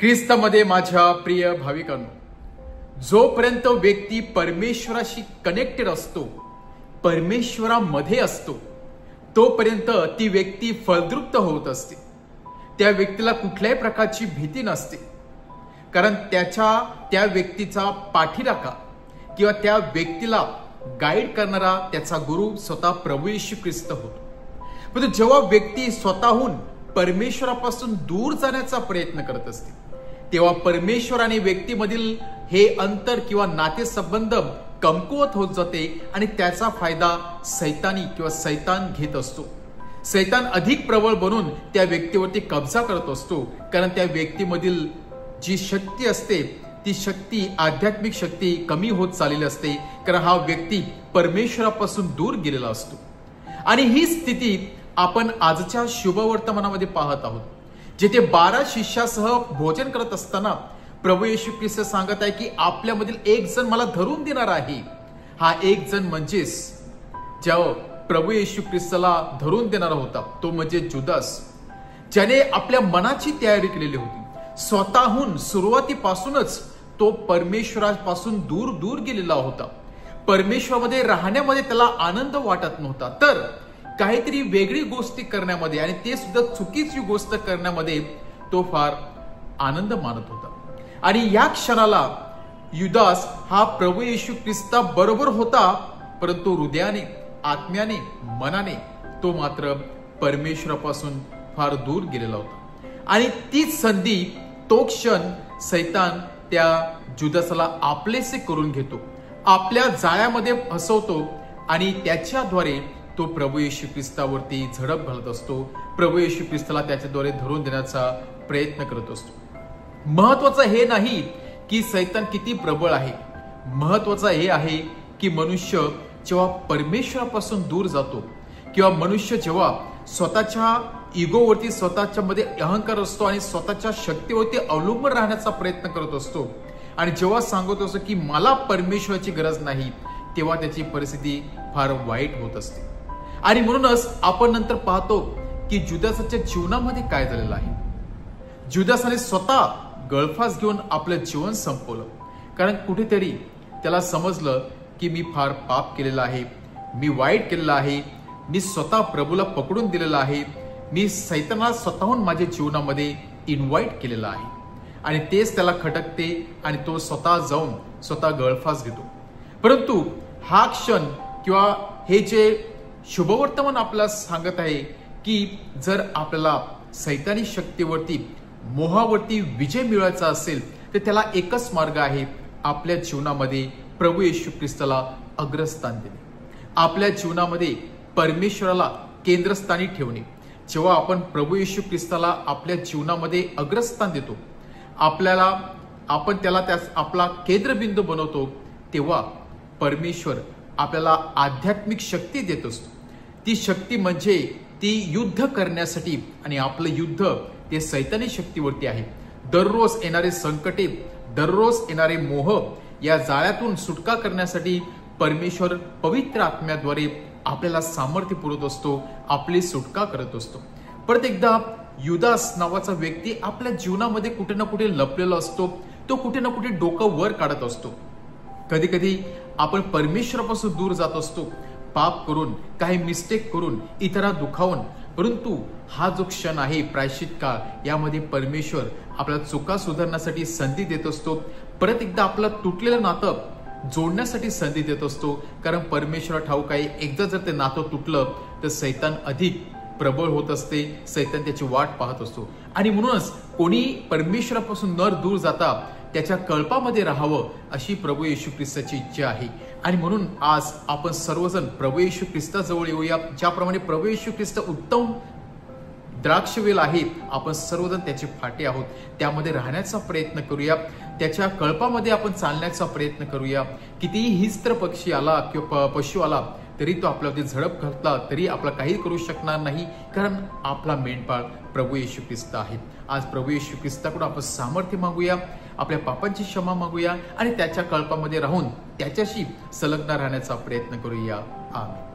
ख्रिस्तामध्ये माझ्या प्रिय भाविकांनो, जोपर्यंत व्यक्ती परमेश्वराशी कनेक्टेड असतो, परमेश्वरामध्ये असतो, तोपर्यंत ती व्यक्ती फलद्रुप्त होत असते. त्या व्यक्तीला कुठल्याही प्रकारची भीती नसते, कारण त्या व्यक्तीचा पाठीराखा किंवा त्या व्यक्तीला गाईड करणारा त्याचा गुरु स्वतः प्रभू येशू ख्रिस्त होतो. परंतु जेव्हा व्यक्ती स्वतःहून परमेश्वरापासून दूर जाण्याचा प्रयत्न करत असते, तेव्हा परमेश्वर आणि व्यक्तीमधील हे अंतर किंवा नातेसंबंध कमकुवत होत जाते आणि त्याचा फायदा सैतान घेत असतो. सैतान अधिक प्रबळ बनून त्या व्यक्तीवरती कब्जा करत असतो, कारण त्या व्यक्तीमधील जी शक्ती असते ती शक्ती, आध्यात्मिक शक्ती कमी होत चाललेली असते, कारण हा व्यक्ती परमेश्वरापासून दूर गेलेला असतो. आणि ही स्थिती आपण आजच्या शुभवर्तमानामध्ये पाहत आहोत, जिथे 12 शिष्यासह भोजन करत असताना प्रभू येशू ख्रिस्त सांगत आहे की आपल्यामधील एक जण मला धरून देणार आहे. हा एक जण म्हणजेच जो प्रभू येशू ख्रिस्ताला धरून देणारा होता, तो म्हणजे जुदास, ज्याने आपल्या मनाची तयारी केलेली होती. स्वतःहून सुरुवातीपासूनच तो परमेश्वरापासून दूर गेलेला होता. परमेश्वरामध्ये राहण्यामध्ये त्याला आनंद वाटत नव्हता, तर काहीतरी वेगळी गोष्टी करण्यामध्ये आणि ते सुद्धा चुकीची गोष्ट करण्यामध्ये तो फार आनंद मानत होता. आणि या क्षणाला युदास हा प्रभू येशू ख्रिस्ता बरोबर होता, परंतु हृदयाने, आत्म्याने, मनाने तो मात्र परमेश्वरापासून फार दूर गेलेला होता. आणि तीच संधी, तो क्षण सैतान त्या जुदासला आपलेसे करून घेतो, आपल्या जाळ्यामध्ये फसवतो आणि त्याच्याद्वारे तो प्रभू येशू ख्रिस्तावरती झडप घालत असतो. प्रभू येशू ख्रिस्ताला त्याच्याद्वारे धरून देण्याचा प्रयत्न करत असतो. महत्वाचं हे नाही की सैतान किती प्रबळ आहे, महत्वाचं हे आहे की मनुष्य जेव्हा परमेश्वरापासून दूर जातो किंवा मनुष्य जेव्हा स्वतःच्या इगोवरती, स्वतःच्या मध्ये अहंकार असतो आणि स्वतःच्या शक्तीवरती अवलंबून राहण्याचा प्रयत्न करत असतो आणि जेव्हा सांगत असतो की मला परमेश्वराची गरज नाही, तेव्हा त्याची परिस्थिती फार वाईट होत असते. आणि म्हणूनच आपण नंतर पाहतो की जुदासाच्या जीवनामध्ये काय झालेलं आहे. जुदासाने स्वतः गळफास घेऊन आपलं जीवन संपवलं, कारण कुठेतरी त्याला समजलं की मी फार पाप केलेलं आहे, मी वाईट केलेलं आहे, मी स्वतः प्रभूला पकडून दिलेलं आहे, मी सैतानाला स्वतःहून माझ्या जीवनामध्ये इन्व्हाइट केलेलं आहे. आणि तेच त्याला खटकते आणि तो स्वतः गळफास घेतो. परंतु हा क्षण किंवा हे जे शुभवर्तमान आपल्याला सांगत आहे की जर आपल्याला सैतानी शक्तीवरती, मोहावरती विजय मिळवायचा असेल तर त्याला एकच मार्ग आहे, आपल्या जीवनामध्ये प्रभू येशू ख्रिस्ताला अग्रस्थान देणे, आपल्या जीवनामध्ये परमेश्वराला केंद्रस्थानी ठेवणे. जेव्हा आपण प्रभू येशू ख्रिस्ताला आपल्या जीवनामध्ये अग्रस्थान देतो, आपण त्याला आपला केंद्रबिंदू बनवतो, तेव्हा परमेश्वर आपल्याला आध्यात्मिक शक्ती देत असतो. ती शक्ती म्हणजे ती युद्ध करण्यासाठी, आणि आपलं युद्ध ते सैतानी शक्तीवरती आहे. दररोज येणारे संकटे, दररोज येणारे मोह, या जाळ्यातून सुटका करण्यासाठी परमेश्वर पवित्र आत्म्याद्वारे आपल्याला सामर्थ्य पुरवत असतो, आपली सुटका करत असतो. परत एकदा युदास नावाचा व्यक्ती आपल्या जीवनामध्ये कुठे ना कुठे लपलेला असतो, तो कुठे ना कुठे डोकं वर काढत असतो. कधी कधी आपण परमेश्वरापासून दूर जात असतो, पाप करून, काही मिस्टेक करून, इतरा दुखावून. परंतु हा जो क्षण आहे प्रायश्चित काळ, यामध्ये परमेश्वर आपल्या चुका सुधारण्यासाठी संधी देत असतो. परत एकदा आपलं तुटलेलं नातं जोडण्यासाठी संधी देत असतो, कारण परमेश्वरा ठाऊक आहे, एकदा जर ते नातं तुटलं तर सैतान अधिक प्रबळ होत असते, सैतान त्याची वाट पाहत असतो. आणि म्हणूनच कोणी परमेश्वरापासून दूर जाता त्याच्या कळपामध्ये राहावं, अशी प्रभू येशू ख्रिस्ताची इच्छा आहे. आणि म्हणून आज आपण सर्वजण प्रभू येशू ख्रिस्ताजवळ येऊया. ज्याप्रमाणे प्रभू येशू ख्रिस्त उत्तम द्राक्षवेल आहे, आपण सर्वजण त्याचे फाटे आहोत, त्यामध्ये राहण्याचा प्रयत्न करूया, त्याच्या कळपामध्ये आपण चालण्याचा प्रयत्न करूया. कितीही हिंस्त्र पक्षी आला किंवा पशु आला तरी तो आपल्यावरती झडप घातला तरी आपला काही करू शकणार नाही, कारण आपला मेंढपाळ प्रभू येशू ख्रिस्त आहे. आज प्रभू येशू ख्रिस्ताकडून आपण सामर्थ्य मागूया, आपल्या पापांची क्षमा मागूया आणि त्याच्या कळपामध्ये राहून त्याच्याशी संलग्न राहण्याचा प्रयत्न करूया. आमेन.